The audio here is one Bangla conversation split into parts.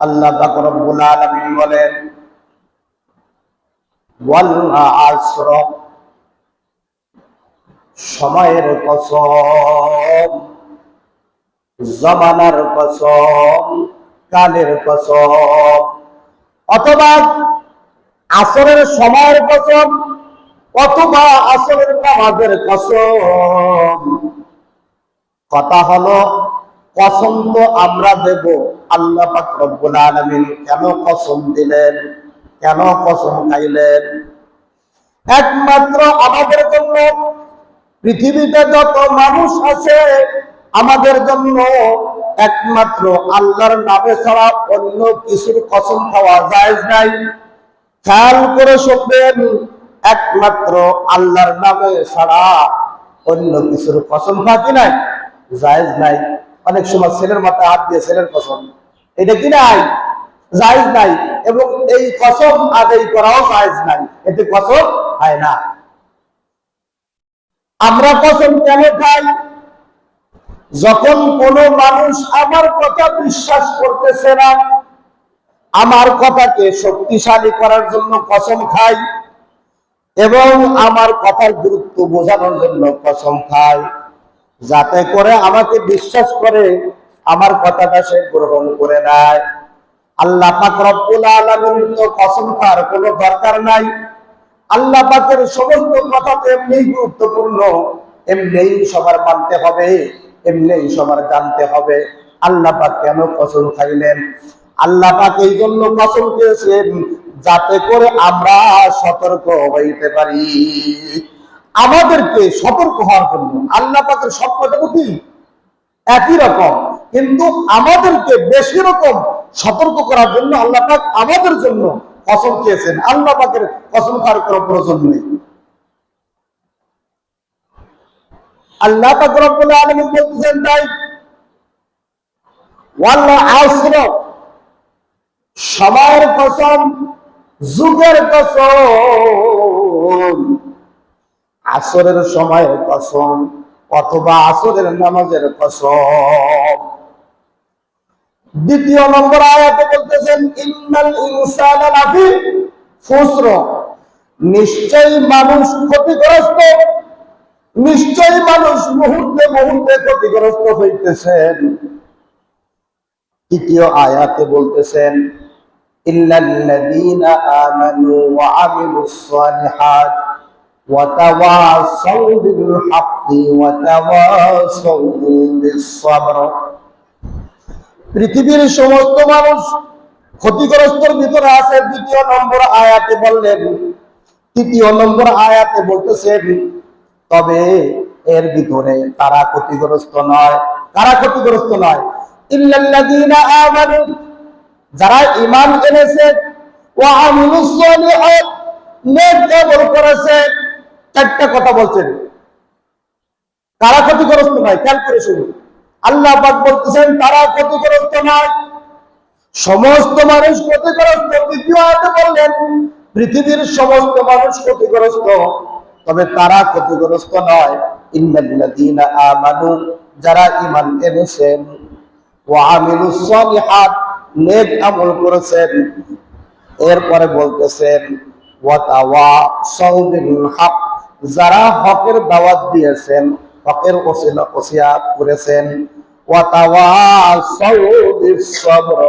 আল্লাহ পাক রব্বুল আলামিন বলেন, ওয়াল আসর, সময়ের কসম, জমানার কসম, কালের কসম, অথবা আসরের সময়ের কসম, অথবা আসরের নামাজের কসম। কথা হলো, কসম তো আমরা দেব, আল্লাহ পাক রব্বুল আলামিন কেন কসম দিলেন, কেন কসম খাইলেন? একমাত্র আমাদের জন্য, পৃথিবীতে যত মানুষ আছে আমাদের জন্য একমাত্র আল্লাহর নামে ছাড়া অন্য কিছুর কসম খাওয়া জায়েজ নাই। খেয়াল করে শুনবেন, একমাত্র আল্লাহর নামে ছাড়া অন্য কিছুর কসম খাওয়া কি নাই? জায়েজ নাই। অনেক সময় ছেলের মাথায় হাত দিয়ে ছেলের কসম, এটা কি নাই? জায়েজ নাই। এবং এই কসম আদায় করাও জায়েজ নাই, এতে কসম হয় না। আমরা কসম কেন খাই? যখন কোনো মানুষ আমার কথা বিশ্বাস করতেছে না, আমার কথাকে শক্তিশালী করার জন্য কসম খাই, এবং আমার কথার গুরুত্ব বোঝানোর জন্য কসম খাই, যাতে করে আমাকে বিশ্বাস করে আমার কথাটা সে গ্রহণ করে নেয়। আল্লাহ পাক রব্বুল আলামিন তো কসম খাওয়ার কোনো দরকার নাই। আল্লাহ পাকের সমস্ত কথা তো এমনি গুরুত্বপূর্ণ, এমনি সবার মানতে হবে, এমনি সবার জানতে হবে। আল্লাহ পাক কেন কসম খাইলেন? আল্লাহ পাক এই জন্য কসম খেয়েছেন যাতে করে আমরা সতর্ক হইতে পারি। আমাদেরকে সতর্ক হওয়ার জন্য আল্লাহ পাকের সব কথা কি একই রকম, কিন্তু আমাদেরকে বেশি রকম সতর্ক করার জন্য আল্লাহ পাক আমাদের জন্য কসম খেয়েছেন। আল্লাহ পাকের কসম খাওয়ার কোনো প্রয়োজন নেই। আল্লাহ পাক রব্বুল আলামিন বলতেছেন, তাই ওয়াল আসর, সময়ের কসম, যুগের কসম, আসরের সময়ের কসম, অথবা আসরের নামাজের কসম। দ্বিতীয় নম্বর আয়াতে বলতেছেন, ইন্নাল ইনসানা লাফি খুসর, নিশ্চয়ই মানুষ ক্ষতিগ্রস্ত, নিশ্চয়ই মানুষ মুহূর্তে মুহূর্তে ক্ষতিগ্রস্ত হইতেছেন। তৃতীয় আয়াতে বলতেছেন, ইল্লাল্লাযীনা আমানু ওয়া আমিলুস সালিহাত ওয়া তাওয়াসাউ বিল হাক্কি ওয়া তাওয়াসাউ বিস সাবর। পৃথিবীর সমস্ত মানুষ ক্ষতিগ্রস্তর ভিতরে আছে, দ্বিতীয় নম্বর আয়াতে বললেন। তৃতীয় নম্বর আয়াতে বলতেছেন, তবে এর ভিতরে তারা ক্ষতিগ্রস্ত নয়। কারা ক্ষতিগ্রস্ত নয়? ইল্লাল্লাযীনা আমানু, যারা ঈমান এনেছে, ওয়া আমিলুস সালিহাত, নেক আমল করেছে। চারটা কথা বলছেন, কারা ক্ষতিগ্রস্ত নয়? খেয়াল করে শুনুন। আল্লাহ পাক বলতেছেন তারা ক্ষতিগ্রস্ত নয়, সমস্ত মানুষ ক্ষতিগ্রস্ত। দ্বিতীয় আয়াতে বললেন পৃথিবীর সমস্ত মানুষ ক্ষতিগ্রস্ত, তবে তারা ক্ষতিগ্রস্ত নয়। ইন্নাল্লাযীনা আমানু, যারা ঈমান এনেছেন, ওয়া আমিলুস সালিহাত, নেক আমল করেছেন। এরপরে বলতেছেন ওয়া তাওয়াসাউ বিল হক, যারা হকের দাওয়াত দিয়েছেন, হকের ওসিয়াত করেছেন। ওয়া তাওয়াসাউ বিস সাবর,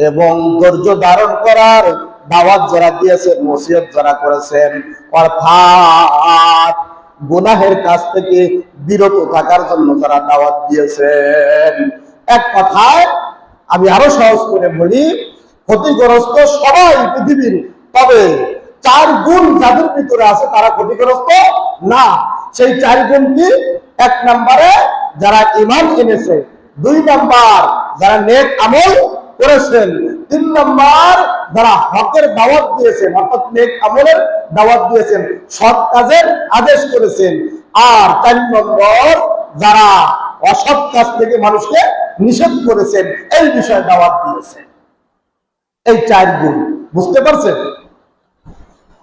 এবং ধৈর্য ধারণ করার দাওয়াত যারা দিয়েছেন, ওসিয়ত যারা করেছেন। অর্থাৎ গুনাহের কাছ থেকে বিরত থাকার জন্য যারা দাওয়াত দিয়েছেন। এক কথায় আমি আরো সহজ করে বলি, ক্ষতিগ্রস্ত সবাই পৃথিবীর, তবে 4 গুণ যাদের ভিতরে আছে তারা ক্ষতিগ্রস্ত না। সেই 4 গুণ কি? 1 নম্বরে যারা ঈমান এনেছে, 2 নম্বর যারা নেক আমল করেছেন, 3 নম্বর যারা হকের দাওয়াত দিয়েছেন, অর্থাৎ নেক আমলের দাওয়াত দিয়েছেন, সৎ কাজের আদেশ করেছেন, আর 4 নম্বর যারা অসৎ কাজ থেকে মানুষকে নিষেধ করেছেন, এই বিষয়ে দাওয়াত দিয়েছেন। এই 4 গুণ, বুঝতে পারছেন?